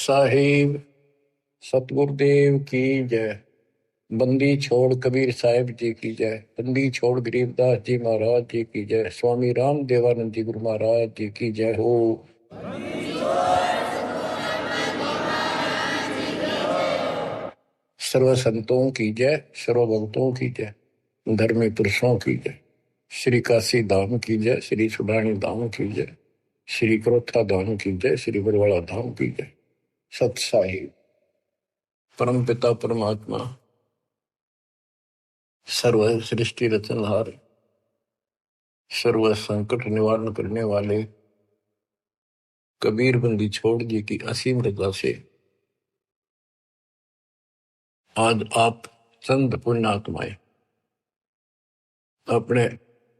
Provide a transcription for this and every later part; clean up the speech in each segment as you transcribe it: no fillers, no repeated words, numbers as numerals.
साहिब सतगुरुदेव की जय। बंदी छोड़ कबीर साहिब जी की जय। बंदी छोड़ गरीबदास जी महाराज जी की जय। स्वामी राम देवानंद जी गुरु महाराज जी की जय हो। सर्व संतों की जय, सर्व भक्तों की जय, धर्मी पुरुषों की जय। श्री काशी धाम की जय, श्री सुडानी धाम की जय, श्री क्रोथा धाम की जय, श्री बरवाड़ा धाम की जय। सत साहिब परम पिता परमात्मा सर्व सृष्टि रचनहार, सर्व संकट निवारण करने वाले कबीर बंदी छोड़ जी की असीम रजा से आज आप चंद पुण्यात्माएं अपने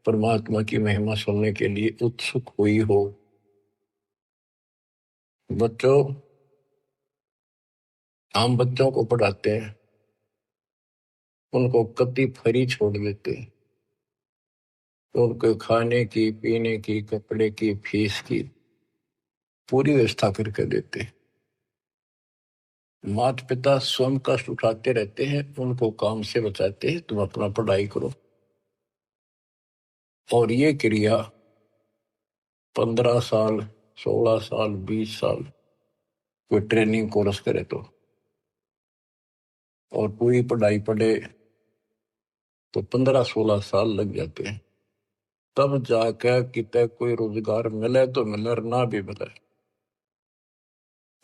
परमात्मा की महिमा सुनने के लिए उत्सुक हुई हो। बच्चों, हम बच्चों को पढ़ाते हैं, उनको कति फ्री छोड़ देते हैं, तो उनको खाने की, पीने की, कपड़े की, फीस की पूरी व्यवस्था करके देते हैं। माता पिता स्वयं कष्ट उठाते रहते हैं, उनको काम से बचाते हैं, तुम अपना पढ़ाई करो। और ये क्रिया 15 साल, 16 साल, 20 साल कोई ट्रेनिंग कोर्स करे तो, और पूरी पढ़ाई पढ़े तो 15-16 साल लग जाते हैं। तब जाकर कितने कोई रोजगार मिले तो मिले, और ना भी मिले।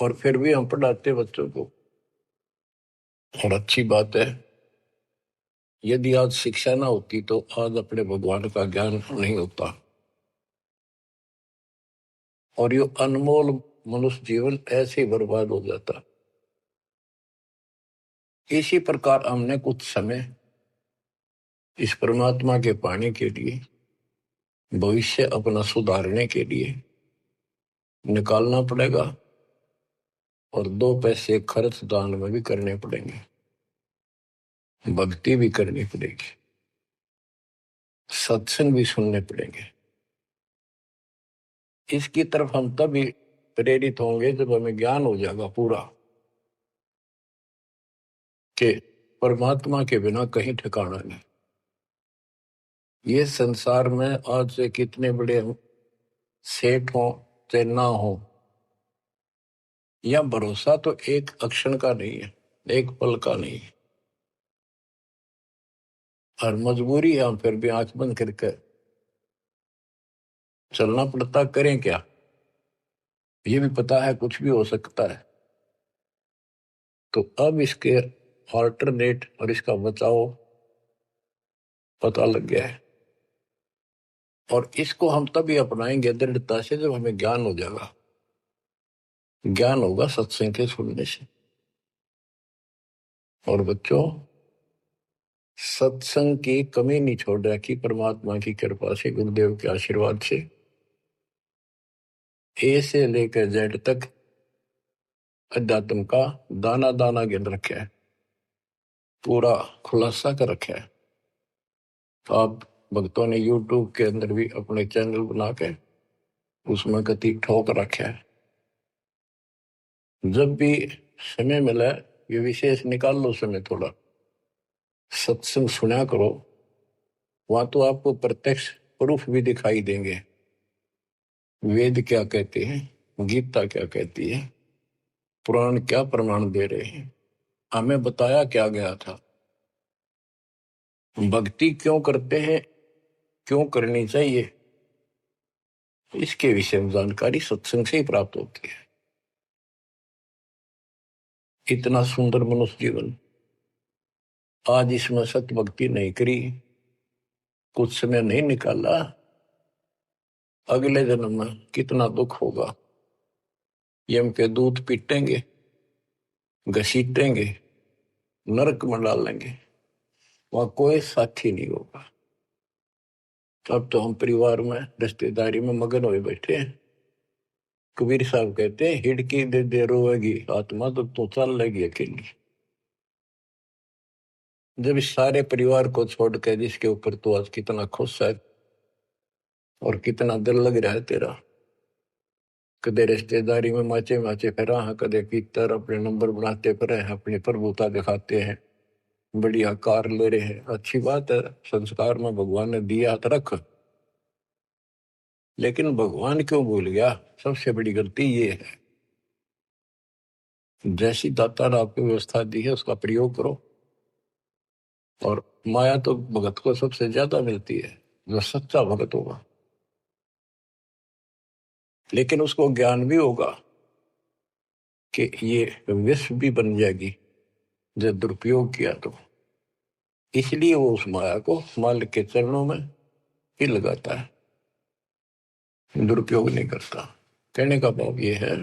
और फिर भी हम पढ़ाते बच्चों को। और अच्छी बात है, यदि आज शिक्षा ना होती तो आज अपने भगवान का ज्ञान नहीं होता, और ये अनमोल मनुष्य जीवन ऐसे ही बर्बाद हो जाता। इसी प्रकार हमने कुछ समय इस परमात्मा के पाने के लिए, भविष्य अपना सुधारने के लिए निकालना पड़ेगा, और 2 पैसे खर्च दान में भी करने पड़ेंगे, भक्ति भी करनी पड़ेगी, सत्संग भी सुनने पड़ेंगे। इसकी तरफ हम तभी प्रेरित होंगे जब हमें ज्ञान हो जाएगा पूरा कि परमात्मा के बिना कहीं ठिकाना नहीं। ये संसार में आज से कितने बड़े सेठ हो चाहे ना हो, या भरोसा तो एक अक्षण का नहीं है, एक पल का नहीं है। और मजबूरी है, हम फिर भी आंख बंद करके चलना पड़ता। करें क्या? ये भी पता है कुछ भी हो सकता है। तो अब इसके ऑल्टरनेट और इसका बचाव पता लग गया है, और इसको हम तभी अपनाएंगे दृढ़ता से जब हमें ज्ञान हो जाएगा। ज्ञान होगा सत्संग के सुनने से। और बच्चों, सत्संग की कमी नहीं छोड़ रखी परमात्मा की कृपा से, गुरुदेव के आशीर्वाद से। ए से लेकर जेड तक अध्यात्म का दाना दाना गिन रखा है, पूरा खुलासा कर रखा है। आप भक्तों ने यूट्यूब के अंदर भी अपने चैनल बना के उसमें कति ठोक रखा है। जब भी समय मिला, ये विशेष निकाल लो समय थोड़ा, सत्संग सुना करो। वहां तो आपको प्रत्यक्ष प्रूफ भी दिखाई देंगे। वेद क्या कहते हैं, गीता क्या कहती है, पुराण क्या प्रमाण दे रहे हैं, हमें बताया क्या गया था, भक्ति क्यों करते हैं, क्यों करनी चाहिए, इसके विषय में जानकारी सत्संग से ही प्राप्त होती है। इतना सुंदर मनुष्य जीवन, आज इसमें सत्य भक्ति नहीं करी, कुछ समय नहीं निकाला, अगले जन्म में कितना दुख होगा। यम के दूध पीटेंगे, घसीटेंगे, नरक में डालेंगे, वहां कोई साथी नहीं होगा। अब तो हम परिवार में, रिश्तेदारी में मगन हुए बैठे हैं। कबीर साहब कहते हैं, हिड़की दे दे रोएगी आत्मा तो चल लेगी अकेली। जब इस सारे परिवार को छोड़कर जिसके ऊपर तो आज कितना खुश है और कितना दिल लग रहा है तेरा, कदे रिश्तेदारी में माचे माचे फिरा है, कदे भीतर अपने नंबर बनाते फिरे हैं, अपनी प्रभुता दिखाते हैं, बढ़िया कार ले रहे हैं। अच्छी बात है, संस्कार में भगवान ने दिया तो रख, लेकिन भगवान क्यों भूल गया? सबसे बड़ी गलती ये है, जैसी दाता ने आपको व्यवस्था दी है उसका प्रयोग करो। और माया तो भगत को सबसे ज्यादा मिलती है, जो सच्चा भगत होगा। लेकिन उसको ज्ञान भी होगा कि ये विष भी बन जाएगी जब दुरुपयोग किया तो। इसलिए वो उस माया को मालिक के चरणों में ही लगाता है, दुरुपयोग नहीं करता। कहने का भाव ये है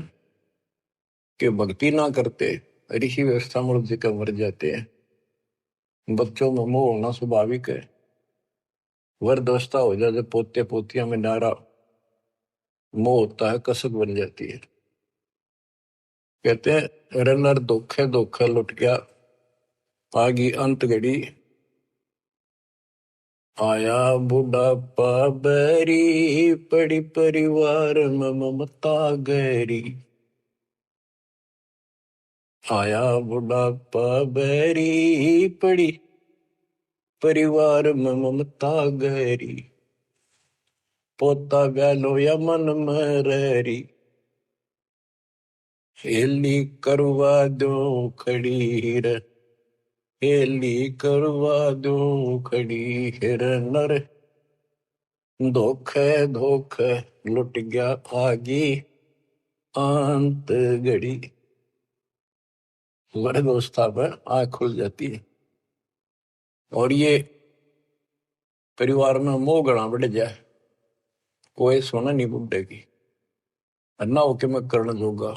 कि भक्ति ना करते ऋषि व्यवस्था मूर्ति का मर जाते हैं। बच्चों में मोह होना स्वाभाविक है। वृद्धावस्था हो जाए, जब पोते पोतियां में नारा मोह होता है, कसक बन जाती है। कहते हैं रनर धोखे धोखे लुट गया, आगी अंत घड़ी, आया बुढ़ापा बैरी, पड़ी परिवार में ममता गहरी। आया बुढ़ापा बैरी, पड़ी परिवार में ममता गहरी, पोता ब्यालो या मन में रहरी, हेली करवा दो खड़ी रे, हेली करवा दो खड़ी हिर नर, धोखे धोखे लुट गया आगी अंत घड़ी। वृद्धावस्था में आंख खुल जाती है। और ये परिवार में मोह गणा बढ़ जाए, कोई सोना नहीं बुढ़े की, अन्ना होके मैं करना जोगा।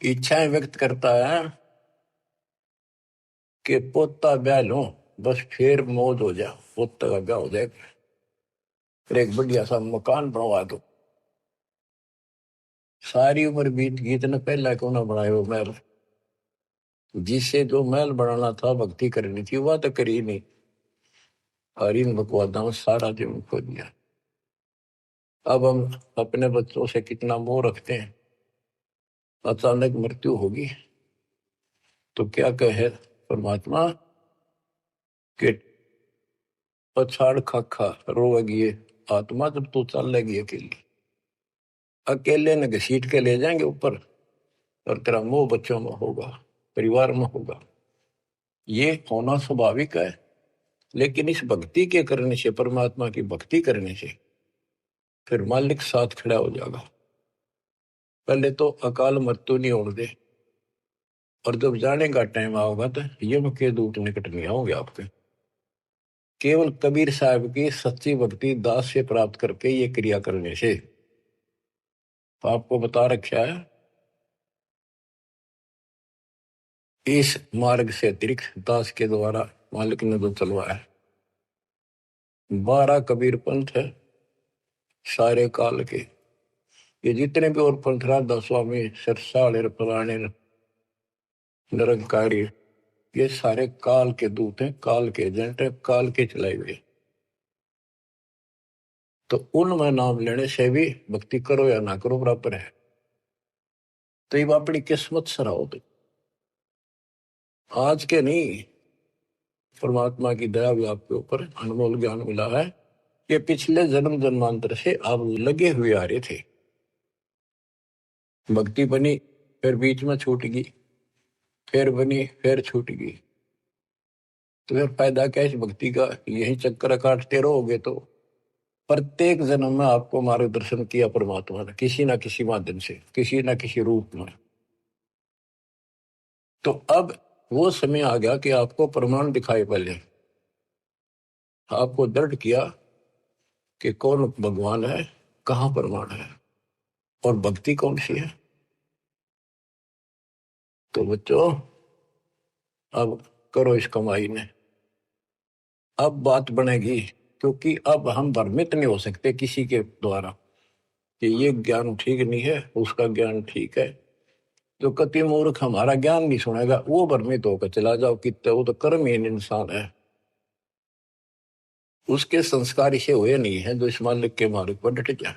इच्छाएं व्यक्त करता है कि पोता ब्याह लो, बस फिर मौज हो जाए, पोता का ब्याह हो जाए, फिर एक बढ़िया सा मकान बनवा दो। सारी उम्र बीत गई, इतने पहला क्यों ना बनाए वो महल? जिससे जो महल बनाना था, भक्ति करनी थी, वह तो करी नहीं। और इन बकवादा में सारा जीवन खो दिया। अब हम अपने बच्चों से कितना मोह रखते हैं। अचानक मृत्यु होगी तो क्या कहे परमात्मा कि पछाड़ खाखा रोएगी ये आत्मा, जब तू चलेगी अकेली। अकेले ने घसीट के ले जाएंगे ऊपर, और तेरा मोह बच्चों में होगा, परिवार में होगा। ये होना स्वाभाविक है। लेकिन इस भक्ति के करने से, परमात्मा की भक्ति करने से, फिर मालिक साथ खड़ा हो जाएगा। पहले तो अकाल मृत्यु नहीं होने दे, और जब जाने का टाइम आओगा तो यम के दूत निकट नहीं आओगे आपके। केवल कबीर साहब की सच्ची भक्ति दास से प्राप्त करके ये क्रिया करने से, तो आपको बता रखा है इस मार्ग से अतिरिक्त दास के द्वारा मालिक ने जो चलवाया है। 12 कबीर पंथ है सारे काल के। ये जितने भी और पंथ, राधा स्वामी, सरसाल, फलाने, निरंकारी, ये सारे काल के दूत हैं, काल के एजेंट हैं, काल के चलाए हुए। तो उनमें नाम लेने से भी भक्ति करो या ना करो बराबर है। तो ये अपनी किस्मत सराहो। तो आज के नहीं, परमात्मा की दया भी आपके ऊपर अनमोल ज्ञान मिला है कि पिछले जन्म जन्मांतर से आप लगे हुए आ रहे थे। भक्ति बनी, फिर बीच में छूट गई, फिर बनी, फिर छूट गई। तो फिर फायदा क्या इस भक्ति का? यही चक्कर काटते रहोगे तो प्रत्येक जन्म में आपको मार्गदर्शन किया परमात्मा ने, किसी ना किसी माध्यम से, किसी ना किसी रूप में। तो अब वो समय आ गया कि आपको प्रमाण दिखाई। पहले आपको दृढ़ किया कि कौन भगवान है, कहां प्रमाण है, और भक्ति कौन सी है। तो बच्चों, अब करो इस कमाई ने। अब बात बनेगी, क्योंकि अब हम भ्रमित नहीं हो सकते किसी के द्वारा कि ये ज्ञान ठीक नहीं है, उसका ज्ञान ठीक है। जो कति मूर्ख हमारा ज्ञान नहीं सुनेगा, वो भ्रमित होकर चला जाओ कितने, वो तो कर्महीन इंसान है। उसके संस्कार इसे हुए नहीं है जो इस मालिक के मार्ग पर डट जाए।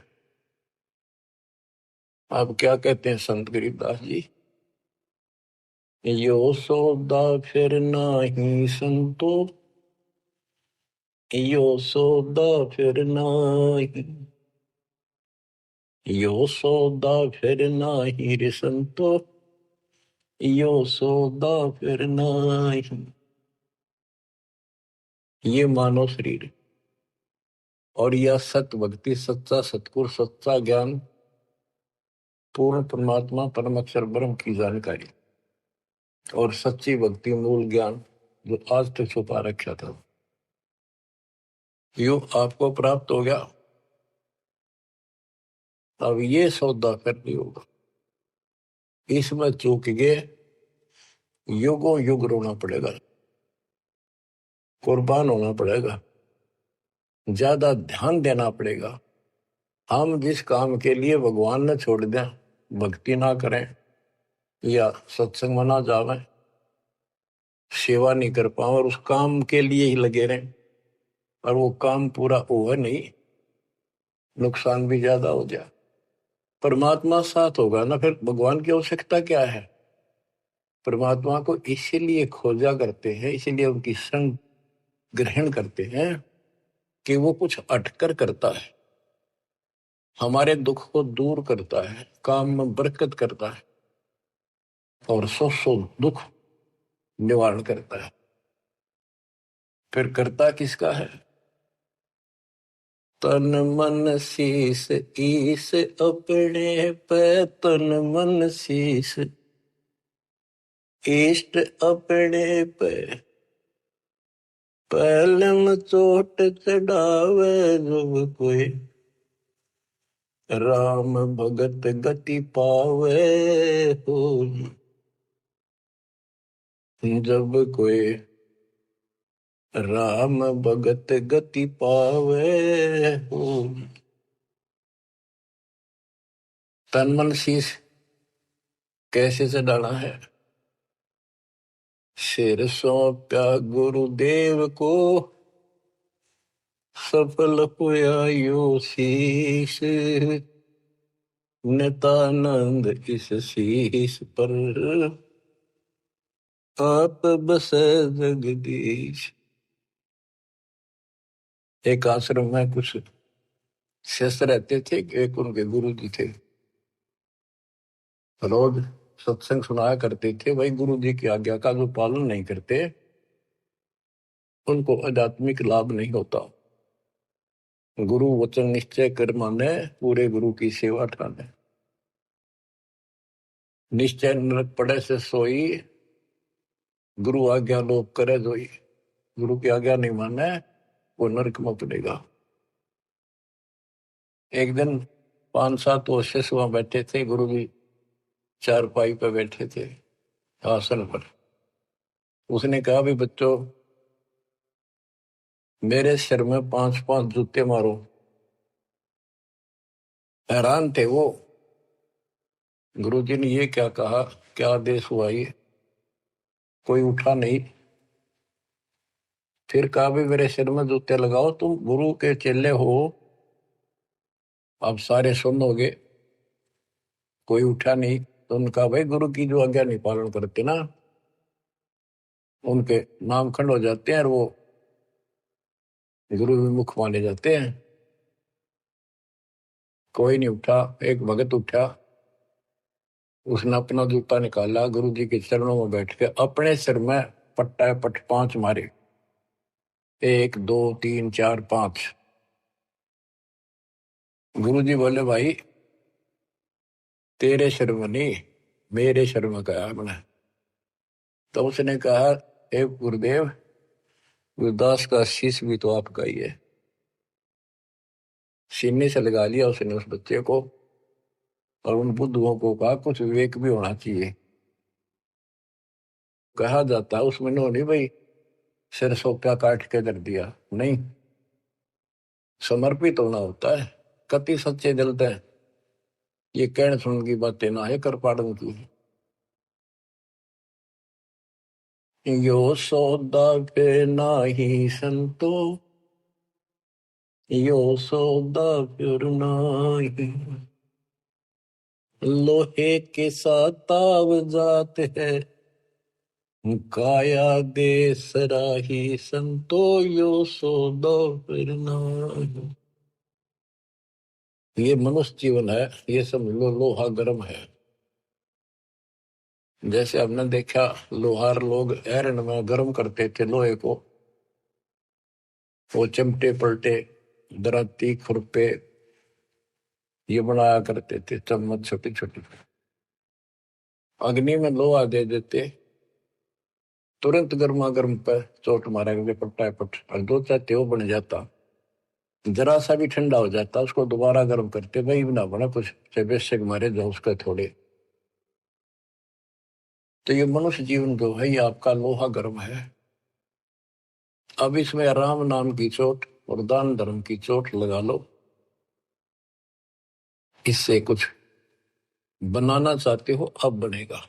आप क्या कहते हैं संत गरीबदास जी? यो सौदा फिर नाही संतो, यो सौदा फिर नाही, यो सौदा फिर नाही रे संतो, यो सौदा फिर नाही। ये मानव शरीर और यह सत्य भक्ति, सच्चा सतगुरु, सच्चा ज्ञान, पूर्ण परमात्मा परम अक्षर ब्रह्म की जानकारी और सच्ची भक्ति मूल ज्ञान जो आज तक छुपा रखा था, यो आपको प्राप्त हो गया। अब ये सौदा करनी होगा, इसमें चूक गए युगों युग रोना पड़ेगा, कुर्बान होना पड़ेगा, ज्यादा ध्यान देना पड़ेगा। हम जिस काम के लिए भगवान ने छोड़ दिया, भक्ति ना करें या सत्संग में ना जावे, सेवा नहीं कर पाओ और उस काम के लिए ही लगे रहें और वो काम पूरा हुआ नहीं, नुकसान भी ज्यादा हो जाए, परमात्मा साथ होगा ना, फिर भगवान की आवश्यकता क्या है? परमात्मा को इसीलिए खोजा करते हैं, इसीलिए उनकी संग ग्रहण करते हैं कि वो कुछ अटकर करता है, हमारे दुख को दूर करता है, काम में बरकत करता है और सौ दुख निवारण करता है। फिर करता किसका है? तन मन शीस ईस अपने पे, तन मन शीस इष्ट अपने पे, पहलम चोट चढ़ावे जब कोई, राम भगत गति पावे हो, जब कोई राम भगत गति पावे हो। तन मन शीश कैसे से डाला है? सिर सौंप्या गुरुदेव को, सफल हुआ यो शीश, नितानंद इस शीश पर आप बसे जगदीश। एक आश्रम में कुछ शिष्य रहते थे, एक उनके गुरु जी थे, रोज सत्संग सुनाया करते थे। भाई गुरु जी की आज्ञा का जो पालन नहीं करते उनको आध्यात्मिक लाभ नहीं होता। गुरु वचन निश्चय कर माने, पूरे गुरु की सेवा ठाने, निश्चय नरक पड़े से सोई, गुरु आज्ञा लोग करे जोई। गुरु की आज्ञा नहीं माने वो नरक में पड़ेगा। एक दिन 5-7 वर्ष वहां बैठे थे, गुरु जी चारपाई पे बैठे थे आसन पर। उसने कहा भी बच्चों, मेरे सिर में 5-5 जूते मारो। हैरान थे वो, गुरु जी ने ये क्या कहा, क्या आदेश हुआ ये? कोई उठा नहीं। फिर कहा भी मेरे सिर में जूते लगाओ, तुम गुरु के चेले हो, अब सारे सुनोगे। कोई उठा नहीं। तो उनका भाई गुरु की जो आज्ञा नहीं पालन करते ना, उनके नाम खंड हो जाते हैं और वो गुरु विमुख माने जाते हैं। कोई नहीं उठा। एक भगत उठा, उसने अपना जूता निकाला, गुरु जी के चरणों में बैठ के अपने सिर में पट्टा पट 5 मारे। 1 2 3 4 5। गुरु जी बोले भाई तेरे सिर में नहीं, मेरे सिर में कहा मैंने। तो उसने कहा हे गुरुदेव, गुरुदास का शीश भी तो आपका ही है। सीने से लगा लिया उसने उस बच्चे को और उन बुद्धुओं को कहा कुछ विवेक भी होना चाहिए। कहा जाता है उसमें नहीं भाई सिर सोप्या काट के कर दिया, नहीं, समर्पित होना होता है। कति सच्चे दिल थे, ये कहने सुन की बातें ना है कर पाड़न की। यो सौदा पे नाही संतो, यो सौदा फिर नाही, लोहे के साथ ताव जात है, काया दे सराही संतो यो सौदो फिर नाहि। ये मनुष्य जीवन है, ये समझ लो लोहा गर्म है। जैसे हमने देखा लोहार लोग एरन में गर्म करते थे लोहे को, वो चिमटे पलटे दराती खुरपे ये बनाया करते थे, चम्मच छोटी छोटी अग्नि में लोहा दे देते, तुरंत गर्मा गर्म पे चोट मारेंगे पट्टा पट, और दो चाहते वो बन जाता, जरा सा भी ठंडा हो जाता उसको दोबारा गर्म करते, भाई ना बना कुछ बेशक मारे जो उसके थोड़े। तो ये मनुष्य जीवन जो है ये आपका लोहा गर्म है। अब इसमें राम नाम की चोट और दान धर्म की चोट लगा लो, इससे कुछ बनाना चाहते हो अब बनेगा।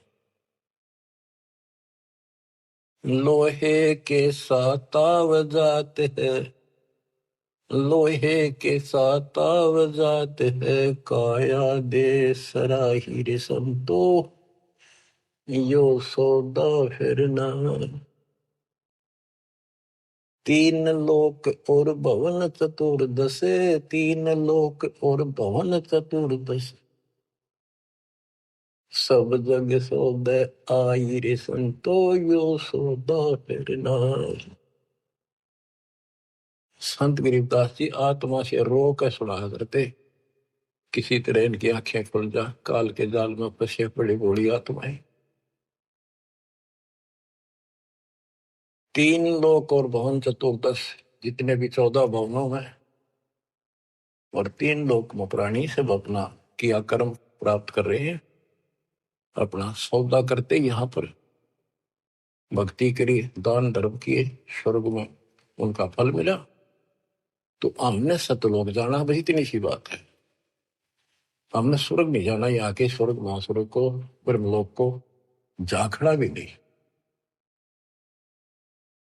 लोहे के साथ ताव जाते हैं, लोहे के साथ ताव जाते हैं, काया दे सराही रे संतो यो सौदा फिर ना। तीन लोक और भवन चतुर्दश, तीन लोक और भवन चतुर्दश, सब जग सौदे आई रे संतो यो सौदा फिर नाहि। संत गरीबदास जी आत्मा से रो कर सुना करते, किसी तरह इनकी आंखें खुल जा, काल के जाल में फंसे पड़ी बूढ़ी आत्माएं। तीन लोक और भवन चतुर्दश, जितने भी 14 भवनों में और तीन लोक में प्राणी सब अपना किया कर्म प्राप्त कर रहे हैं, अपना सौदा करते यहाँ पर भक्ति करी, दान धर्म किए, स्वर्ग में उनका फल मिला। तो हमने सतलोक जाना, बस इतनी सी बात है। हमने स्वर्ग नहीं जाना, यहाँ के स्वर्ग महास्वर्ग को ब्रह्मलोक को झांकना भी नहीं।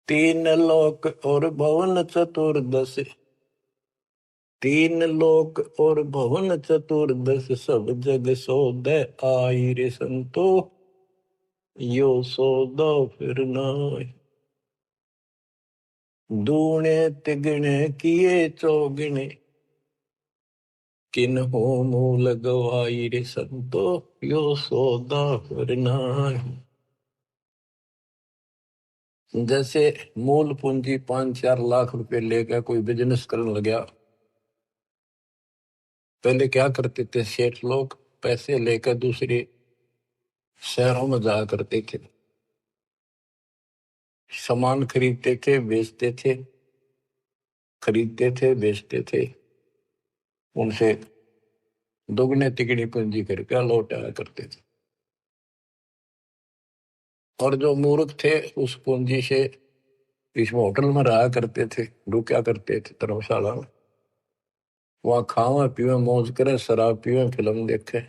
तीन लोक और भवन चतुर्दश, तीन लोक और भवन चतुर्दश, सब जग सौदे आई रे संतो यो सौदा फिर नाहि। दूने तिगने किए चौगने, किन हो मूल गवाई रे संतो यो सौदा फिर नाहि। जैसे मूल पूंजी 5-4 लाख रुपए लेकर कोई बिजनेस करने लगा, पहले क्या करते थे सेठ लोग, पैसे लेकर दूसरे शहरों में जाया करते थे, सामान खरीदते थे बेचते थे, खरीदते थे बेचते थे, उनसे दोगुने तिगुनी पूंजी करके लौट आया करते थे। और जो मूर्ख थे उस पूंजी से इसमें होटल में रहा करते थे, रुका करते थे धर्मशाला में, वहां खावे पीवे मौज करे, शराब पीवे, फिल्म देखे,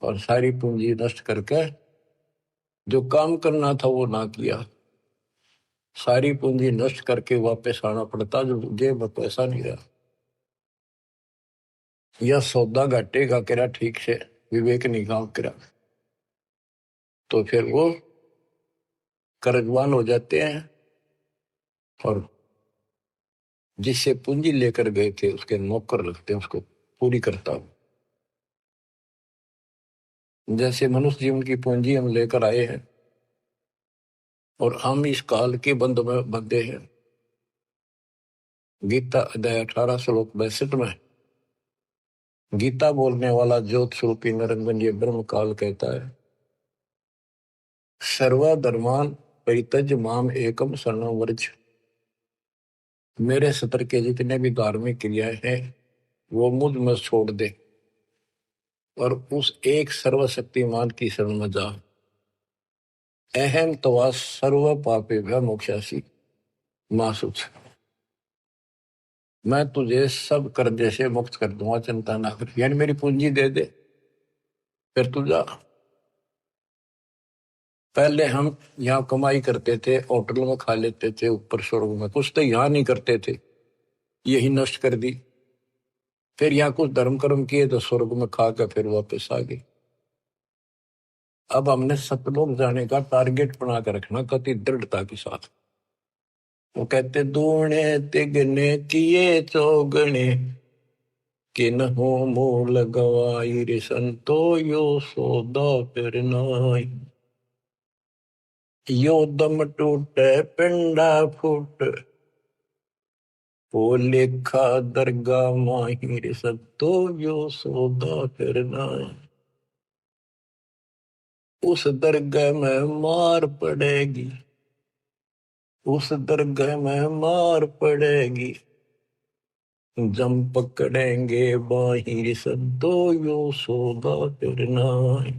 और सारी पूंजी नष्ट करके जो काम करना था वो ना किया, सारी पूंजी नष्ट करके वापस आना पड़ता, जो जेब में पैसा नहीं रहा। यह सौदा घाटे का करा ठीक से, विवेक नहीं काम करा, तो फिर वो कर्जवान हो जाते हैं, और जिससे पूंजी लेकर गए थे उसके नौकर रखते हैं, उसको पूरी करता हूं। जैसे मनुष्य जीवन की पूंजी हम लेकर आए हैं और हम इस काल के बंध में बंधे हैं। गीता अध्याय 18 श्लोक 62 में गीता बोलने वाला ज्योत स्वरूपी निरंजन ये ब्रह्म काल कहता है, सर्वधर्मान परित्यज माम एकम शरणं व्रज। मेरे सतर के जितने भी धार्मिक क्रियाएं हैं वो मुझ में छोड़ दे और उस एक सर्वशक्तिमान की शरण में जा। अहम तवा सर्व पापे भय मोक्षासी मासुच। मैं तुझे सब कर्जे से मुक्त कर दूंगा, चिंता ना कर, यानी मेरी पूंजी दे दे फिर तू जा। पहले हम यहाँ कमाई करते थे, होटल में खा लेते थे, ऊपर स्वर्ग में कुछ तो यहाँ नहीं करते थे, यही नष्ट कर दी। फिर यहाँ कुछ धर्म कर्म किए तो स्वर्ग में खा के फिर वापस आ गई। अब हमने सतलोक जाने का टारगेट बना कर रखना कति दृढ़ता के साथ। वो कहते दूने तिगने किए चौगने किन हो मूल गवाई रे संतो यो सौदा फिर नाई। यो दम टूटे पिंडा फूट वो लेखा दरगाह माहिर सत्तो यो सौदा फिर नाई। उस दरगाह में मार पड़ेगी, उस दरगाह में मार पड़ेगी, जम पकड़ेंगे बाहिर सद्दो यो सौदा फिर नाई।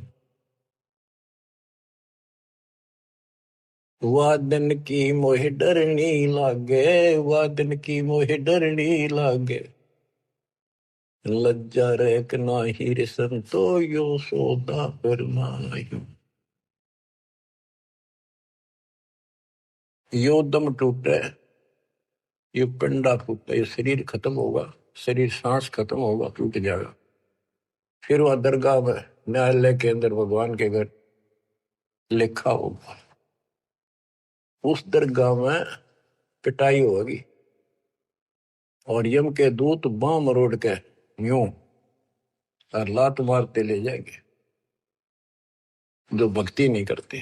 वादन की मोह डरनी लागे, वादन की मोह डरनी लागे, लज्जा रेक नाही रे संतो यो सौदा फिर नाई। यो दम टूटे, ये पिंडा फूटे, ये शरीर खत्म होगा, शरीर सांस खत्म होगा, टूट जाएगा। फिर वह दरगाह में न्यायालय के अंदर भगवान के घर लिखा होगा। उस दरगाह में पिटाई होगी और यम के दूत बां मरोड़ के यूं और लात मारते ले जाएंगे जो भक्ति नहीं करते।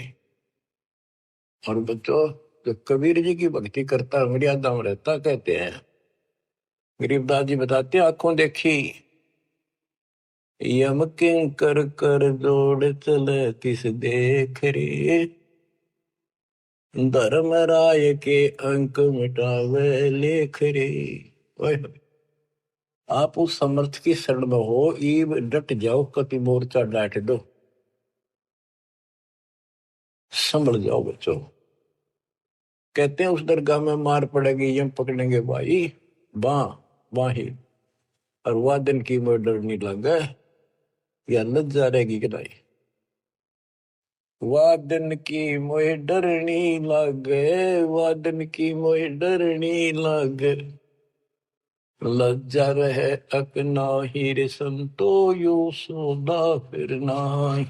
और बच्चों, जो कबीर जी की भक्ति करता है मर्यादा में रहता, कहते हैं गरीबदास जी बताते हैं, आंखों देखी यम किंकर कर जोड़ चले किस देख रे, धर्म राय के अंक मिटावे लेख रे। ओए आप उस समर्थ की शरण में हो, ईब डट जाओ, कति मोर्चा डांट दो, संभल जाओ बच्चों। कहते हैं उस दरगाह में मार पड़ेगी, यम पकड़ेंगे भाई बां बाही, और वादन की मोह डरनी लगे, या लज्जा रहेगी कि नहीं। वादन की मोह डरनी लगे, वादन की मोह डरनी लगे, लज्जा रहे अक नाही रे संतो यो सौदा फिर नाही।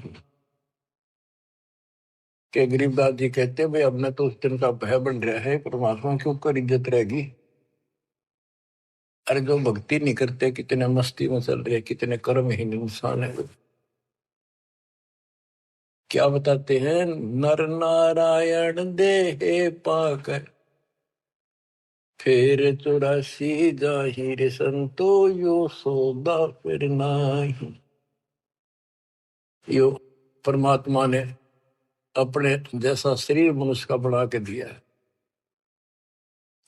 के गरीबदास जी कहते भाई अब न तो उस दिन का भय बन रहा है, परमात्मा के ऊपर इज्जत रहेगी। अरे जो भक्ति नहीं करते कितने मस्ती में चल रहे, कितने कर्महीन इंसान है। क्या बताते हैं, नर नारायण देह पाकर फिर 84 जाहिर संतो यो सौदा फिर नाही। यो परमात्मा ने अपने जैसा शरीर मनुष्य का बना के दिया है,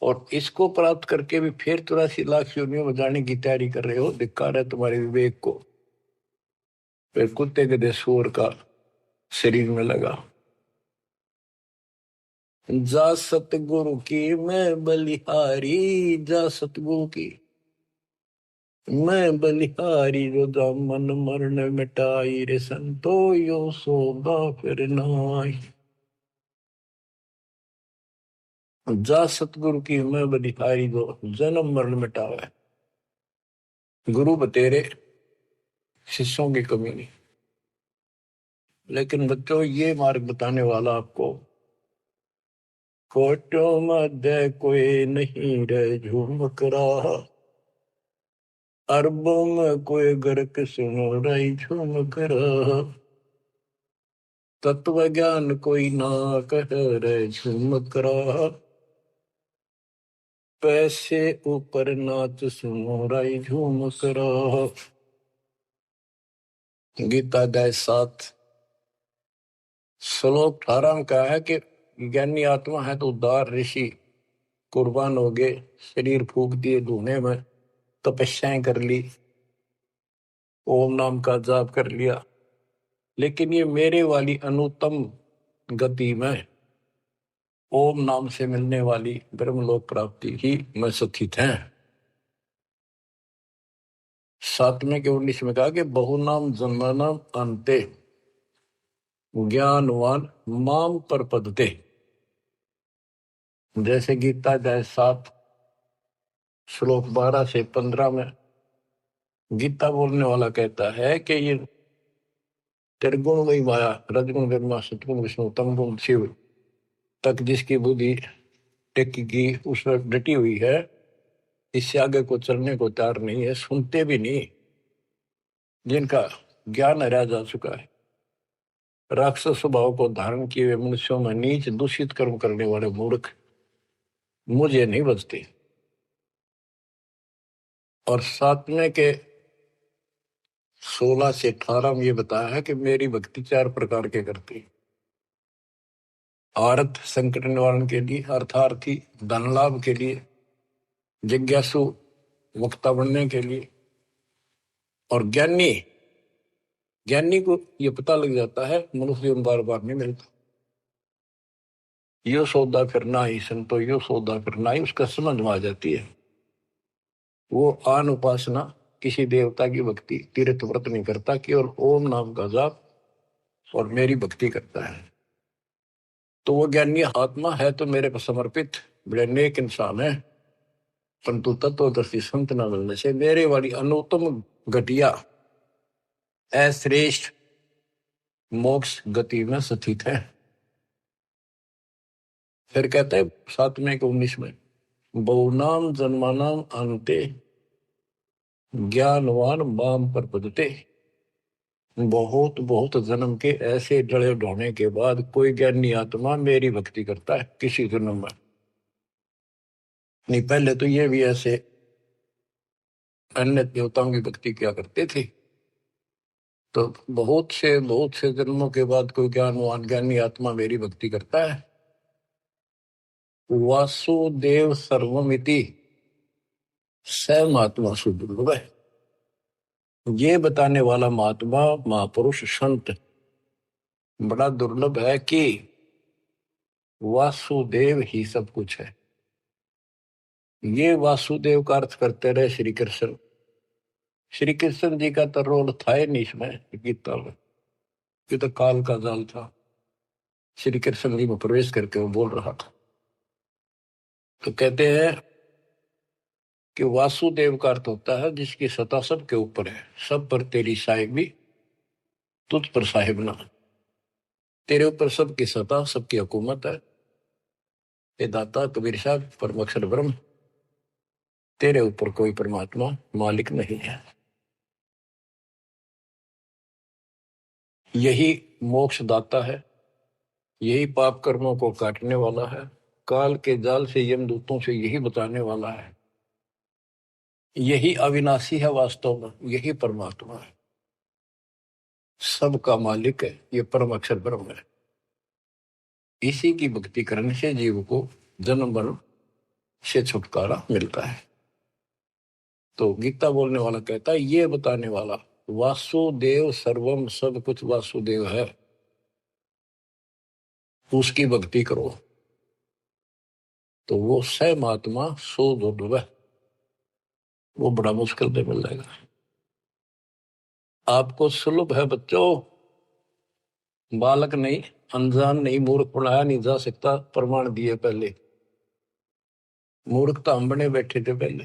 और इसको प्राप्त करके भी फिर 84 लाख योनियों में जाने की तैयारी कर रहे हो। धिक्कार है तुम्हारे विवेक को। फिर कुत्ते के सूअर का शरीर में लगा। जा सतगुरु की मैं बलिहारी, जा सतगुरु की मैं बलिहारी, जो दामन मरण मिटाई रे संतो यो सौदा फिर नाई। जा सतगुरु की मैं बलिहारी, जो जन्म मरण मिटावे। गुरु बतेरे, शिष्यों की कमी नहीं। लेकिन बच्चों, ये मार्ग बताने वाला आपको, कोटों मध्य कोई नहीं रे झूमक रहा, अरबों में कोई गर्क सुनो रही झूमक रहा, तत्व ज्ञान कोई ना कह रे झूमक रहा, पैसे ऊपर नाच सुनो रही झूमक रहा। गीता अध्याय 7 श्लोक 18 में कहा है कि ज्ञानी आत्मा है तो उदार ऋषि कुर्बान हो गए, शरीर फूक दिए धुएं में, तपस्याएं कर ली, ओम नाम का जाप कर लिया, लेकिन ये मेरे वाली अनुत्तम गति में ओम नाम से मिलने वाली ब्रह्मलोक प्राप्ति ही में सुखित हैं। 7वें के 19 में कहा कि बहुनाम जन्मनाम अंते ज्ञानवान माम परपदते। जैसे गीता अध्याय 7 श्लोक 12 से 15 में गीता बोलने वाला कहता है कि ये त्रिगुण वही माया, रजगुण ब्रह्मा, सतगुण विष्णु, तमगुण शिव तक जिसकी बुद्धि टेकी उस पर डटी हुई है, इससे आगे को चलने को तैयार नहीं है, सुनते भी नहीं। जिनका ज्ञान हरा जा चुका है, राक्षस स्वभाव को धारण किए हुए मनुष्यों में नीच दूषित कर्म करने वाले मूर्ख मुझे नहीं बचते। और सातवें के 16 से 18 में ये बताया है कि मेरी भक्ति 4 प्रकार के करती। आर्थ संकट निवारण के लिए, अर्थार्थी धन लाभ के लिए, जिज्ञासु वक्ता बनने के लिए, और ज्ञानी ज्ञानी को ये पता लग जाता है मनुष्य जीवन बार बार नहीं मिलता। यो सौदा करना ही संतो, यो सौदा करना ही उसका समझ में आ जाती है। वो आन उपासना, किसी देवता की भक्ति, तीर्थ व्रत नहीं करता, केवल ओम नाम का जाप और मेरी भक्ति करता है। तो वो ज्ञानी आत्मा है तो मेरे को समर्पित बड़े नेक इंसान है, परंतु तत्वदर्शी संत न मिलने से मेरे वाली अनुत्तम घटिया अश्रेष्ठ मोक्ष गति में स्थित है। फिर कहते हैं 7वें के 19 में, बहुनाम जन्मानाम अंते ज्ञानवान माम पर पदते। बहुत बहुत जन्म के ऐसे जड़े ढोने के बाद कोई ज्ञानी आत्मा मेरी भक्ति करता है किसी जन्म में। नहीं, पहले तो ये भी ऐसे अन्य देवताओं की भक्ति किया करते थे। तो बहुत से जन्मों के बाद कोई ज्ञानवान ज्ञानी आत्मा मेरी भक्ति करता है। वासुदेव सर्वमिति स महात्मा सुदुर्लभ है। ये बताने वाला महात्मा महापुरुष संत बड़ा दुर्लभ है कि वासुदेव ही सब कुछ है। ये वासुदेव का अर्थ करते रहे श्री कृष्ण। श्री कृष्ण जी का तो रोल था ही नहीं इसमें गीता में, ये तो काल का जाल था। श्री कृष्ण जी में प्रवेश करके वो बोल रहा था। तो कहते हैं कि वासुदेव का अर्थ होता है जिसकी सत्ता सबके ऊपर है, सब पर तेरी साहिब भी, तुझ पर साहिब ना। तेरे ऊपर सबकी सत्ता, सबकी हुकूमत है। ये दाता कबीर साहब परम अक्षर ब्रह्म, तेरे ऊपर कोई परमात्मा मालिक नहीं है। यही मोक्ष दाता है, यही पाप कर्मों को काटने वाला है, काल के जाल से यमदूतों से यही बचाने वाला है। यही अविनाशी है, वास्तव में यही परमात्मा है, सबका मालिक है, ये परम अक्षर ब्रह्म है। इसी की भक्ति करने से जीव को जन्म मरण से छुटकारा मिलता है। तो गीता बोलने वाला कहता है, ये बताने वाला वासुदेव सर्वम, सब कुछ वासुदेव है, उसकी भक्ति करो तो वो स महात्मा सो दुर्लभ है, वो बड़ा मुश्किल से मिल जाएगा। आपको सुलभ है बच्चों, बालक नहीं, अनजान नहीं, मूर्ख पढ़ाया नहीं जा सकता, प्रमाण दिए पहले। मूर्ख तो हम बने बैठे थे पहले,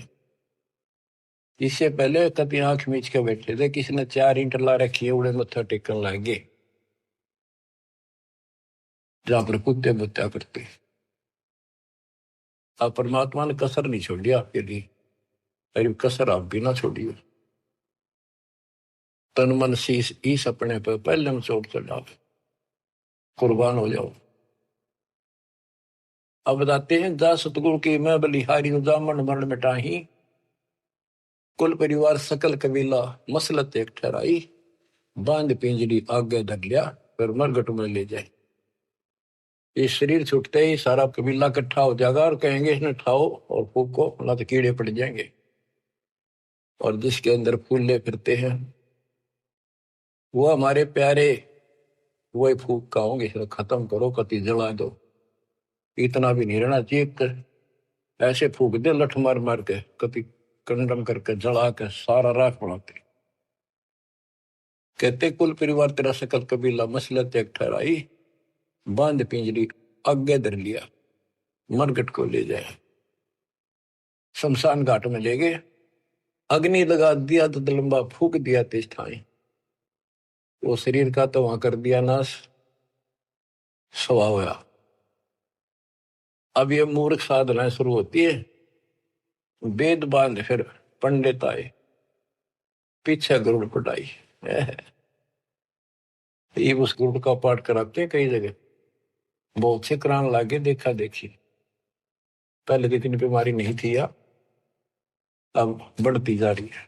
इससे पहले कभी आंख मीच के बैठे थे, किसी ने 4 ईंट ला रखी है, उड़े मत्था टेकन लगे जहां पर कुत्ते बत्या करते। अब परमात्मा ने कसर नहीं छोड़ी आपके लिए, अरे कसर आप भी ना छोड़िए। तन मन शीश ईस अपने पर पहले हम चोट चढ़ाओ, कुर्बान हो जाओ। अब बताते हैं, जा सतगुरु की मैं बलिहारी जामन मरण मिटाही, कुल परिवार सकल कबीला मसलत एक ठहराई, बांध पिंजरी आगे धर लिया, फिर मरगट में ले जाए। ये शरीर छूटते ही सारा कबीला इकट्ठा हो जाएगा और कहेंगे इसने ठाओ और फूको, ना तो कीड़े पड़ जाएंगे। और जिसके अंदर फूले फिरते हैं वो हमारे प्यारे, वही फूक का होंगे, इसे खत्म करो, कति जला दो। इतना भी नहीं रहना चाहिए, ऐसे फूक दे लठ मार मार के, कति कंडम करके जला के सारा राख बनाते। कहते कुल परिवार तेरा सकल कबीला मसलत एक ठहराई, बांध पिंजरी आगे धर लिया, मरगट को ले जाए, शमशान घाट में ले गए। अग्नि लगा दिया तो लंबा फूक दिया तेज ठाई, वो शरीर का तो वहां कर दिया नाश, सवा होया। अब ये मूर्ख साधना शुरू होती है, वेद बांध फिर पंडित आए, पीछे गरुड़ पटाई। ये उस गरुड़ का पाठ कराते हैं कई जगह, बहुत से करान लागे देखा देखी। पहले तो इतनी बीमारी नहीं थी या अब बढ़ती जा रही है।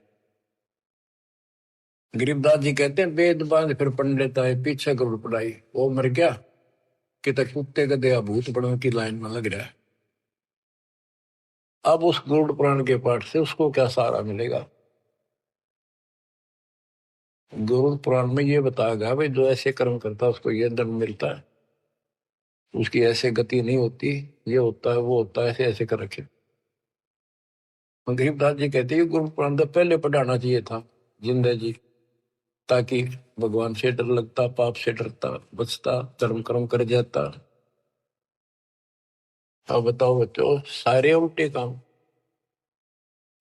गरीबदास जी कहते हैं वेद बांध फिर पंडित आए, पीछे गरुड़ पटाई। वो मर गया कि तक कुत्ते गधे भूत बड़ों की लाइन में लग रहा है। अब उस गरुड़ पुराण के पाठ से उसको क्या सहारा मिलेगा? गरुड़ पुराण में ये बताया गया भाई जो ऐसे कर्म करता है उसको ये दंड मिलता है, उसकी ऐसे गति नहीं होती, ये होता है वो होता है, ऐसे ऐसे कर रखे। गरीबदास जी कहते हैं गुरु पुराण तो पहले पढ़ाना चाहिए था जिंदा जी, ताकि भगवान से डर लगता, पाप से डरता, बचता, धर्म कर्म कर जाता। अब बताओ बच्चों, सारे उल्टे काम।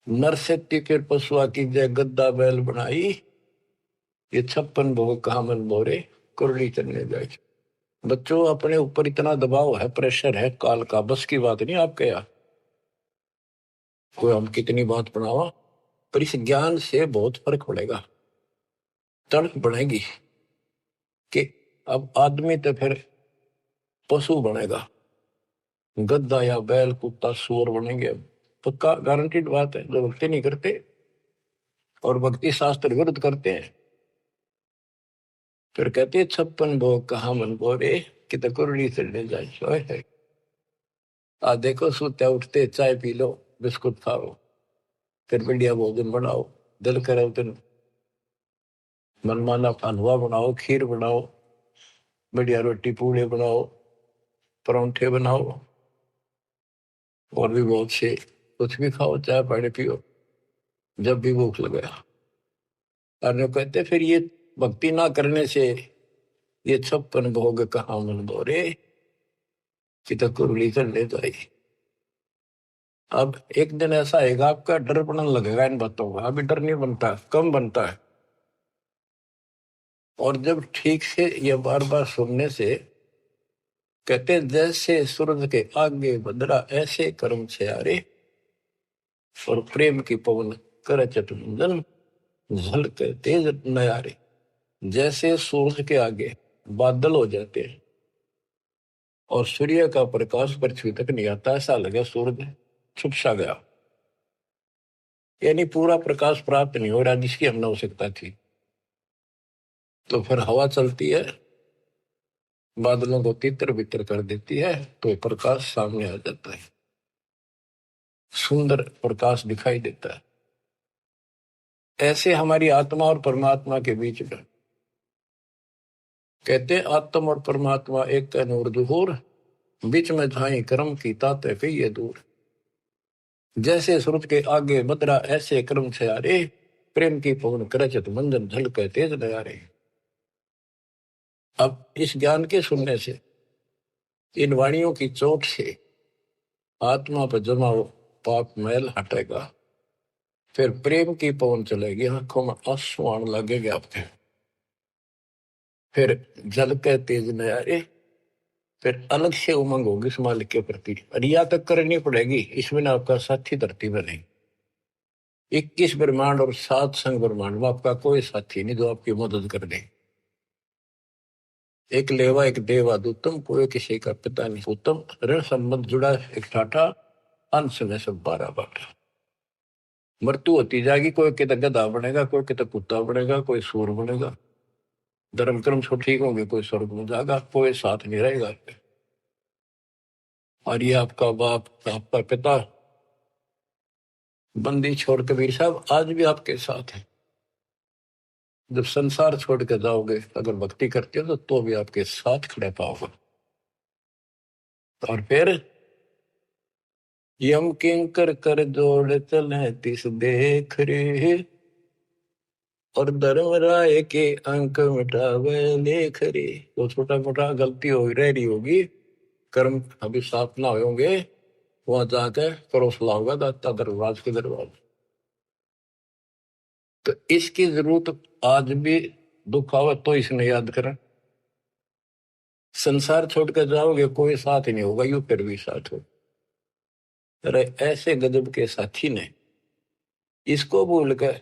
नर से के पशुआ की जय गद्दा बैल बनाई, ये 56 भोग कहा मन बोरे, कुरली चलने जाए। बच्चों अपने ऊपर इतना दबाव है, प्रेशर है काल का, बस की बात नहीं आपके यहाँ। कोई हम कितनी बात बनावा, पर इस ज्ञान से बहुत फर्क पड़ेगा, तड़प बढ़ेगी कि अब आदमी तो फिर पशु बनेगा, गद्दा या बैल कुत्ता सूअर बनेंगे। पक्का गारंटीड बात है। जो भक्ति नहीं करते और भक्ति शास्त्र विरुद्ध करते हैं, फिर कहते हैं 56 भोग कहा मन बोरे, कि तकुरड़ी चढ़ने जाए है। आ देखो सोते उठते चाय पी लो, बिस्कुट खाओ, फिर बढ़िया भोजन बनाओ, दिल करे तो मनमाना हलवा बनाओ, खीर बनाओ, बढ़िया रोटी पूड़े बनाओ, परांठे बनाओ, और भी बहुत से कुछ भी खाओ, चाय पानी पियो जब भी भूख लगे। और जो कहते फिर ये भक्ति ना करने से ये 56 भोग कहाँ मन बोरे, कि तो कुरली कर ले जाए। अब एक दिन ऐसा आएगा आपका डर पड़ने लगेगा इन बातों का, अभी डर नहीं बनता, कम बनता है। और जब ठीक से ये बार बार सुनने से, कहते हैं जैसे सूरज के आगे बदरा ऐसे कर्म से आरे, और प्रेम की पवन कर चतुंजन झलके तेज नयारे। जैसे सूरज के आगे बादल हो जाते हैं और सूर्य का प्रकाश पृथ्वी तक नहीं आता, ऐसा लगे सूरज छुप सा गया, यानी पूरा प्रकाश प्राप्त नहीं हो रहा जिसकी हमने आवश्यकता थी। तो फिर हवा चलती है, बादलों को तितर बितर कर देती है, तो प्रकाश सामने आ जाता है, सुंदर प्रकाश दिखाई देता है। ऐसे हमारी आत्मा और परमात्मा के बीच में, कहते आत्मा और परमात्मा एक का नूर दुहूर, बीच में झाई कर्म की ताते कहिए दूर। जैसे सूरज के आगे बदरा ऐसे कर्म से आ रे, प्रेम की पवन करचत मंजन झलके तेज नयारे। अब इस ज्ञान के सुनने से, इन वाणियों की चोट से आत्मा पर जमा हो पाप मैल हटेगा, फिर प्रेम की पवन चलेगी, आंखों में आंसू आने लगेगा आपके, फिर झलके तेज नयारे, फिर अलग से उमंग होगी इस मालिक के प्रति। रिया तक करनी पड़ेगी, इसमें ना आपका साथी धरती में नहीं। 21 ब्रह्मांड और 7 संग ब्रह्मांड में आपका कोई साथी नहीं जो आपकी मदद कर दे। एक लेवा एक देवा दूतम, कोई किसी का पिता नहीं उत्तम, ऋण संबंध जुड़ा एक ठाठा, अंश में सब 12 बाटा। मृत्यु होती जाएगी, कोई कितना गधा बनेगा, कोई कितना कुत्ता बनेगा, कोई सूर बनेगा, धर्म कर्म सब ठीक होंगे, कोई स्वर्ग में जाएगा, कोई साथ नहीं रहेगा। और ये आपका बाप, आपका पिता, बंदी छोड़ कबीर साहब आज भी आपके साथ है। जब संसार छोड़ के जाओगे, अगर भक्ति करते हो तो भी आपके साथ खड़े पाओगे। और फिर यम किंकर कर जोड़ चले तिस देख रे, और धर्म राय के अंक मिटावे लेख रे। तो छोटा मोटा गलती हो रह रही होगी, कर्म अभी साफ ना होंगे, वहां जाके करो सलाह होगा दाता दरबार के दरबार। तो इसकी जरूरत आज भी दुख आवे तो इसने याद करें। संसार छोड़कर जाओगे कोई साथ ही नहीं होगा, यू फिर भी साथ हो। अरे ऐसे गजब के साथी ने इसको भूल कर,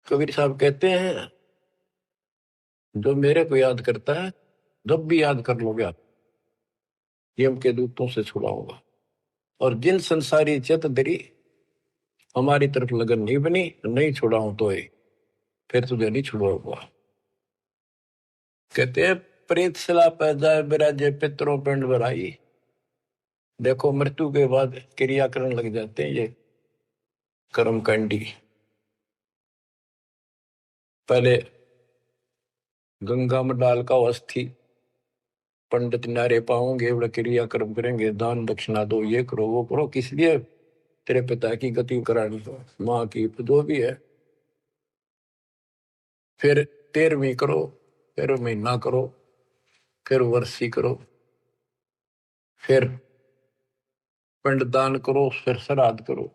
कबीर साहब कहते हैं जो मेरे को याद करता है जब भी याद कर लोगे आप, यम के दूतों से छुड़ाऊंगा। और जिन संसारी चित दरी हमारी तरफ लगन नहीं बनी, नहीं छुड़ाऊं तो फिर तुझे नहीं छुड़ाऊंगा। कहते हैं प्रेत सला पैदा बिराजे पितरों पिंड भराई। देखो मृत्यु के बाद क्रिया करने लग जाते हैं ये कर्म कांडी। पहले गंगा में डाल का अस्थि पंडित नारे पाओगे, बड़ा क्रिया कर्म करेंगे, दान दक्षिणा दो, ये करो वो करो, किस लिए? तेरे पिता की गति करानी हो, माँ की जो भी है। फिर 13वीं करो, फिर महीना करो, फिर वर्षी करो, फिर पिंडदान करो, फिर श्राद्ध करो।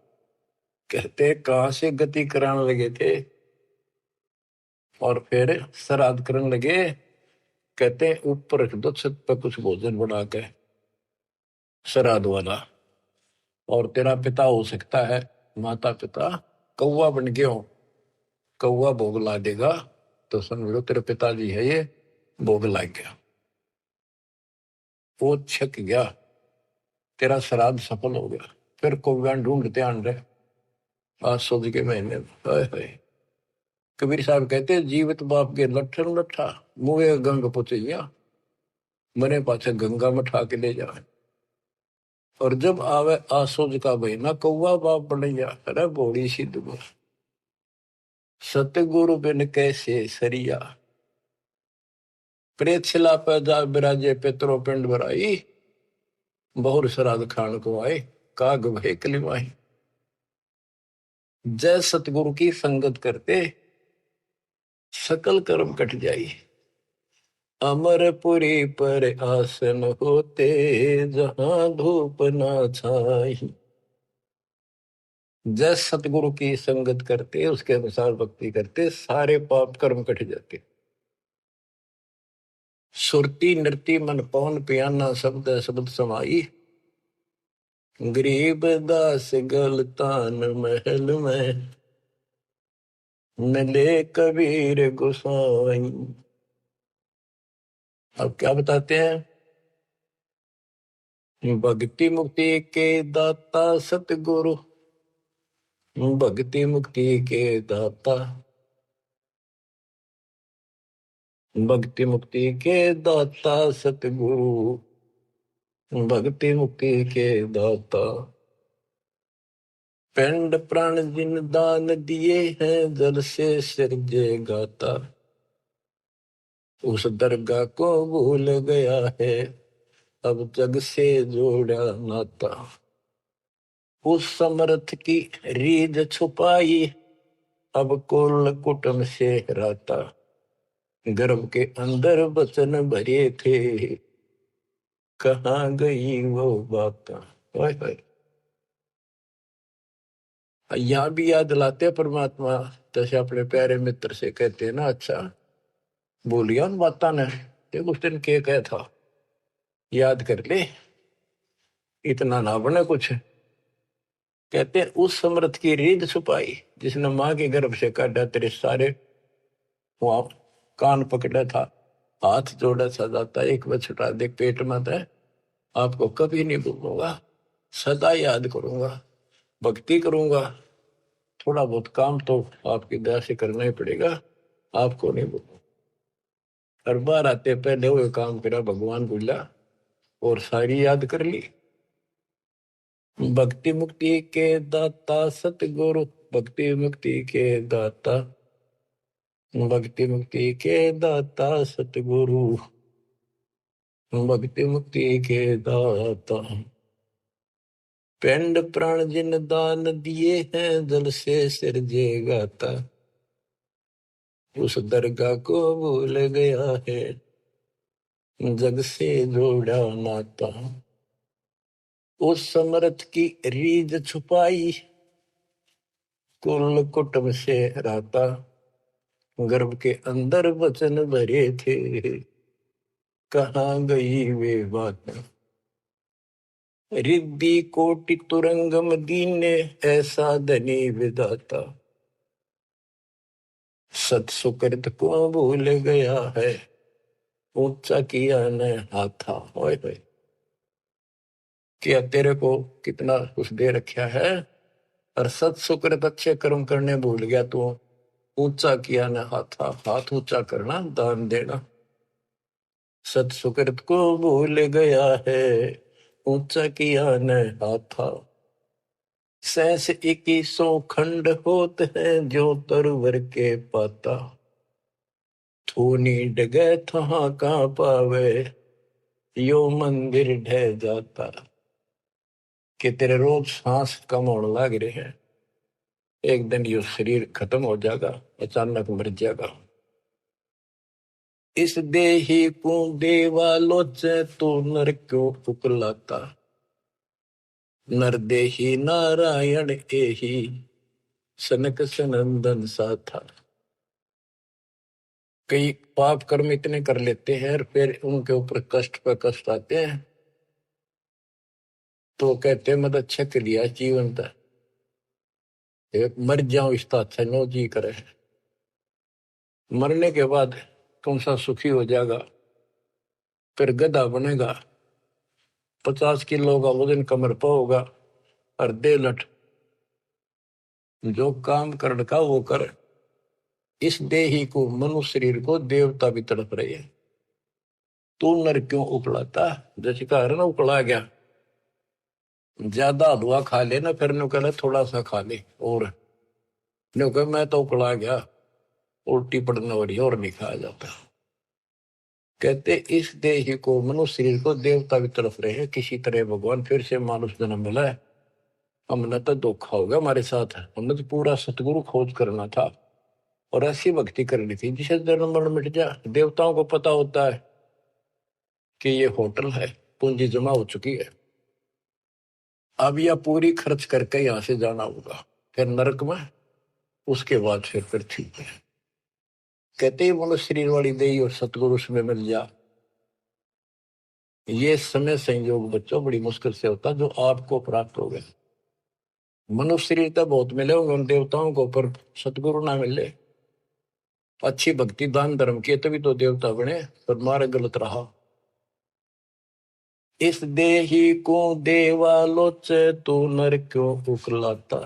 कहते कहां से गति कराने लगे थे और फिर श्राद्ध करने लगे। कहते ऊपर रख दो छत पर कुछ भोजन बना के श्राद्ध वाला, और तेरा पिता हो सकता है माता पिता कौवा बन गया हो, कौवा भोग ला देगा तो समझ लो तेरे पिताजी है ये, भोग ला गया, वो छक गया, तेरा श्राद्ध सफल हो गया। फिर कौवा ढूंढते आन रहे आज सोच के महीने में। हाय हाय। कबीर साहब कहते हैं जीवित बाप के लट्ठन लट्ठा मुँह गंग पुचैया, मरे पाछे गंगा में ठा के ले जाए। और जब आवे आसोज का महीना कौवा बाप बनैया। अरे बोड़ी सिद्ध सतगुरु बिन कैसे सरिया, प्रेत शिला पर जा बिराजे पितरों पिंड भराई, बहुर श्राद्ध खान को आए काग भय कलिमाई। जय सतगुरु की संगत करते सकल कर्म कट जाई, अमरपुरी पर आसन होते जहां धूप ना छाई। जय सतगुरु की संगत करते, उसके अनुसार भक्ति करते, सारे पाप कर्म कट जाते। सुरती नृति मन पवन पियाना शब्द शब्द समाई, गरीब दास गलतान महल में मिले कबीर गोसाई। अब क्या बताते हैं? भक्ति मुक्ति के दाता सतगुरु, भक्ति मुक्ति के दाता, भक्ति मुक्ति के दाता सतगुरु, भक्ति मुक्ति के दाता। पिंड प्राण जिन दान दिए हैं जल से सिरजे गाता, उस दरगाह को भूल गया है अब जग से जोड़ा नाता। उस समर्थ की रीझ छुपाई अब कुल कुटुंब से राता, गर्भ के अंदर वचन भरे थे कहाँ गई वो बात। यहाँ भी याद दिलाते परमात्मा, जैसे अपने प्यारे मित्र से कहते हैं ना, अच्छा बोलिया उन बात ने, देख उस दिन क्या कहा था, याद कर ले, इतना ना बने कुछ। कहते हैं उस समर्थ की रीढ़ छुपाई जिसने माँ के गर्भ से काटा, तेरे सारे वहां कान पकड़ा था, हाथ जोड़ा सा जाता, एक बार छुटा दे पेट में था, आपको कभी नहीं भूलूंगा, सदा याद करूंगा, भक्ति करूंगा, थोड़ा बहुत काम तो आपकी दया से करना ही पड़ेगा, आपको नहीं भूलूंगा। हर बार आते पहले वो काम करा भगवान बोला और सारी याद कर ली। भक्ति मुक्ति के दाता सतगुरु, भक्ति मुक्ति के दाता, भक्ति मुक्ति के दाता सतगुरु, भक्ति मुक्ति के दाता। पिंड प्राण जिन दान दिए हैं जल से सिरजे गाता, उस दरगाह को भूल गया है जग से जोड़ा नाता। उस समर्थ की रीझ छुपाई कुल कुटुंब से रहता, गर्भ के अंदर वचन भरे थे, कहाँ गई वे बात। रिद्धि कोटि तुरंगम दीने, ऐसा धनी विधाता, सत सुकृत को भूल गया है, ऊंचा किया न हाथा। ओए होए, क्या तेरे को कितना कुछ दे रखा है, और सत सुकृत अच्छे कर्म करने भूल गया तू। ऊंचा किया न हाथा, हाथ ऊंचा करना, दान देना। सत सुकृत को भूल गया है, ऊंचा किया न हाथा। सहस 2100 खंड होत है, जो तरवर के पाता। थूनी डगे थहा का पावे, यो मंदिर ढह जाता। कि तेरे रोज सांस कम होने लग रहे हैं, एक दिन यो शरीर खत्म हो जाएगा, अचानक मर जाएगा। इस देही को देवा लोचे, तो नर क्यों उकलाता। नर देही नारायण एही, सनक सनंदन सा था। कई पाप कर्म इतने कर लेते हैं और फिर उनके ऊपर कष्ट पर कष्ट आते हैं, तो कहते हैं मत अच्छा कर लिया जीवन था, मर जाओ इसका अच्छा नो जी करे। मरने के बाद कौन सा सुखी हो जाएगा, फिर गधा बनेगा, 50 किलो का वजन कमर पर होगा, और दे लट जो काम कर का वो कर। इस देही को, मनुष्य शरीर को देवता भी तड़प रहे हैं, तू नर क्यों उकलाता। जैसे कहा ना उकला गया, ज्यादा हलवा खा ले ना, फिर नु कहना थोड़ा सा खा ले, और नु कह मैं तो उकला गया, उल्टी पड़ने वाली और नहीं खाया जाता। कहते इस देह को, मनुष्य शरीर को देवता भी तरफ रहे हैं, किसी तरह भगवान फिर से मानुष जन्म मिला है। हमने तो धोखा होगा हमारे साथ, हमने तो पूरा सतगुरु खोज करना था और ऐसी भक्ति करनी थी जिसे जन्म मरण मिट जाए। देवताओं को पता होता है कि ये होटल है, पूंजी जमा हो चुकी है, अब यह पूरी खर्च करके यहां से जाना होगा, फिर नरक में, उसके बाद फिर पृथ्वी पे। कहते ही मनुष्य शरीर वाली देही और सतगुरु में मिल जा। ये समय संयोग बच्चों बड़ी मुश्किल से होता जो आपको प्राप्त हो गया। मनुष्य शरीर तो बहुत मिले होंगे उन देवताओं को, पर सतगुरु ना मिले, अच्छी भक्ति दान धर्म किए तभी तो देवता बने, पर मार्ग गलत रहा। इस देही को देवालोचे, तो नर क्यों उकलाता।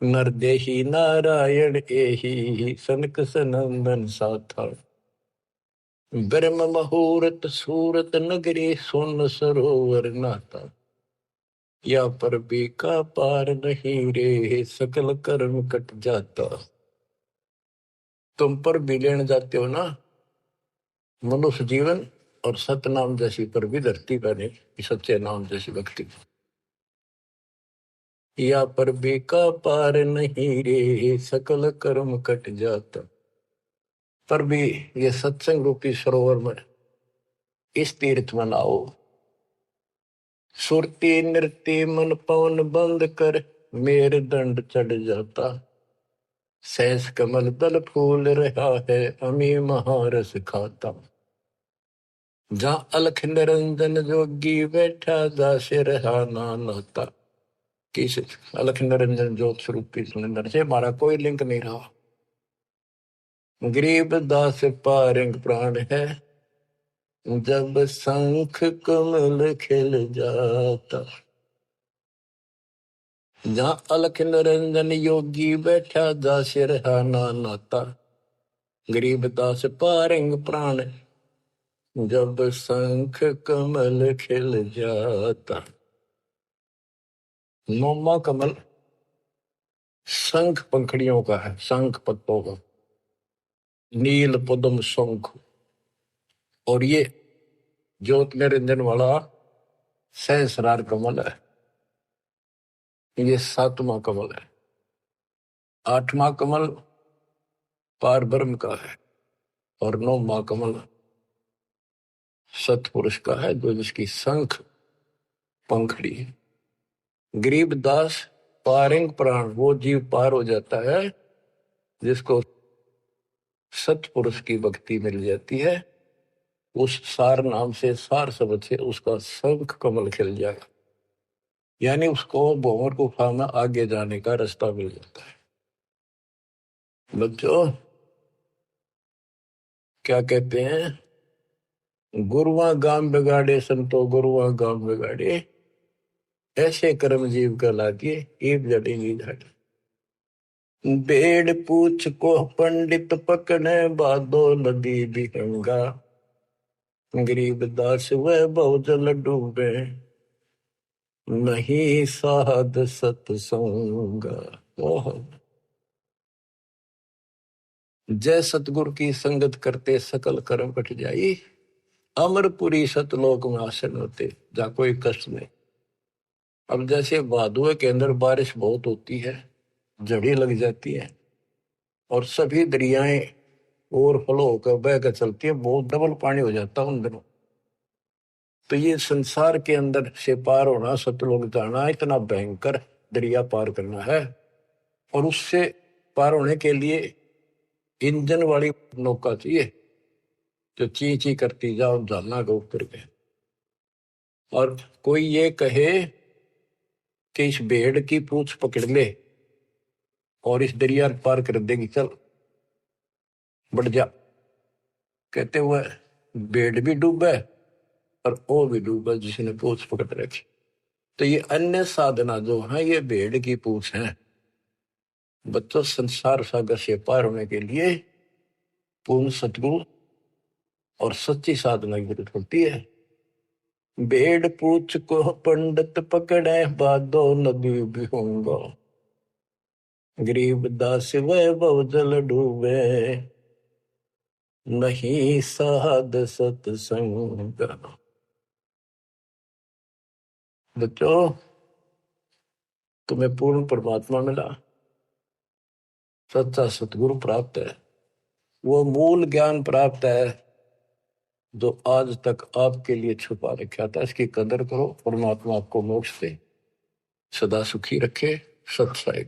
नर देही नारायण एही, सनक सनंदन साथा। ब्रह्म मुहूर्त सूरत नगरी, सुन सरोवर नाता। या पर भी का पार नहीं रे, सकल कर्म कट जाता। तुम पर भी लेने जाते हो ना मनुष्य जीवन, और सतनाम जैसी पर भी धरती बने, सच्चे नाम जैसी भक्ति। या पर भी का पार नहीं रे, सकल कर्म कट जाता। पर भी ये सत्संग रूपी सरोवर में, इस तीर्थ में नाओ। सुरती नृत्य मन पवन बंद कर, मेरे दंड चढ़ जाता। सहस कमल दल फूल रहा है, अमी महारस खाता। जहाँ अलख निरंजन जोगी बैठा, दास रहा नाता। किस अलख निरंजन ज्योत स्वरूपी सुनिंदर से हमारा कोई लिंक नहीं रहा। गरीब दास पारंग प्राण है, जब शंख कमल खिल जाता। जहाँ अलख निरंजन योगी बैठा, दास रहा नाता। गरीब दास पारंग प्राण, जब शंख कमल खिल जाता। नौमा कमल शंख पंखड़ियों का है, शंख पत्तों का, नील पद्म शंख। और ये ज्योत निरंजन वाला सहस्रार कमल है, ये 7वां कमल है। 8वां कमल पार ब्रह्म का है, और 9वां कमल सतपुरुष का है, जो जिसकी शंख पंखड़ी है। गरीब दास पारंग प्राण वो जीव पार हो जाता है जिसको सतपुरुष की भक्ति मिल जाती है। उस सार नाम से, सार शब्द से उसका शंख कमल खिल जाएगा, यानी उसको भंवर गुफा में आगे जाने का रास्ता मिल जाता है। बच्चों क्या कहते हैं, गुरुआ गाम बिगाड़े संतो गुरुआ गाम बिगाड़े, ऐसे कर्म जीव का लागे एक जड़ेगी झाड़ी। बेड़ पूछ को पंडित पकड़े बादो नदी बिहंगा, गरीब दास वह बहुजल डूबे नहीं साध सत्संग। जय सतगुरु की संगत करते सकल कर्म कट जाई, अमरपुरी सतलोक में आसन होते जा कोई कष्ट नहीं। अब जैसे भादुए के अंदर बारिश बहुत होती है, जड़ी लग जाती है और सभी दरियाएं ओवरफ्लो होकर बह कर चलती है, बहुत डबल पानी हो जाता है उन दिनों। तो ये संसार के अंदर से पार होना, सतलोक जाना, इतना भयंकर दरिया पार करना है। और उससे पार होने के लिए इंजन वाली नौका चाहिए जो ची ची करती जाओ जाना को उतर के। और कोई ये कहे कि इस भेड़ की पूंछ पकड़ ले और इस दरिया पार कर देगी, चल बढ़ जा, कहते हुए भेड़ भी डूबे और वो भी डूबा जिसने पूंछ पकड़ रखी। तो ये अन्य साधना जो है ये भेड़ की पूंछ है। बच्चों संसार सागर से पार होने के लिए पूर्ण सतगुरु और सच्ची साधना की जरूरत होती है। भेड़ पूछ को पंडित पकड़े बादो नदी भी होंगे, गरीब दास वह बहुजल डूबे नहीं साध सत्संग। बच्चों तुम्हें पूर्ण परमात्मा मिला, सच्चा सतगुरु प्राप्त है, वो मूल ज्ञान प्राप्त है जो आज तक आपके लिए छुपा रखा था। इसकी कदर करो, परमात्मा आपको मोक्ष दे, सदा सुखी रखे। सत्संग।